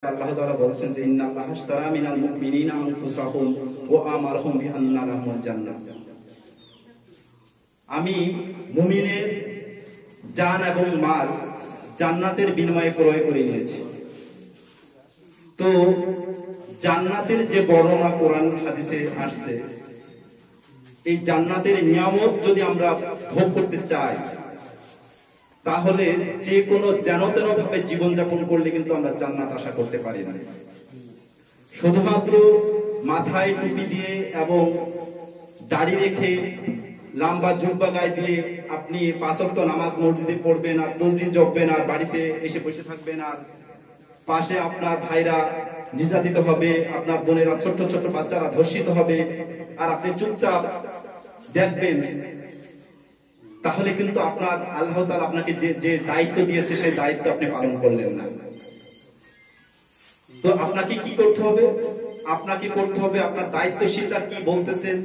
আল্লাহ তাআলা বলেছেন যে ইন্নাল্লাহা আশতারা মিনাল মুমিনিনা আনফুসাহুম ওয়া আমারহুম বিআন্না লাহুমুল জান্নাহ। আমি মুমিনের জান এবং মাল জান্নাতের বিনিময়ে ক্রয় করে নিয়েছি। তো জান্নাতের যে বর্ণনা কোরআন হাদিসে আসছে, এই জান্নাতের নিয়ামত যদি আমরা ভোগ করতে চাই তাহলে যে কোনো যেন তেন ভাবে জীবনযাপন করলে কিন্তু আমরা জান্নাত আশা করতে পারি না। শুধুমাত্র মাথায় টুপি দিয়ে এবং দাড়ি রেখে লম্বা জুব্বা গায়ে দিয়ে আপনি 5 ওয়াক্ত নামাজ মসজিদে পড়বেন আর তসবিহ জপবেন আর বাড়িতে এসে বসে থাকবেন, আর পাশে আপনার ভাইরা নির্যাতিত হবে, আপনার বোনেরা ছোট ছোট বাচ্চারা ধর্ষিত হবে, আর আপনি চুপচাপ দেখবেন, তাহলে কিন্তু আপনার আল্লাহ তাআলা আপনাকে যে দায়িত্ব দিয়েছে সেই দায়িত্ব আপনি পালন করলেন না। তো আপনাকে কি করতে হবে? আপনাকে করতে হবে আপনার দায়িত্বশীলতা কি বলতেছেন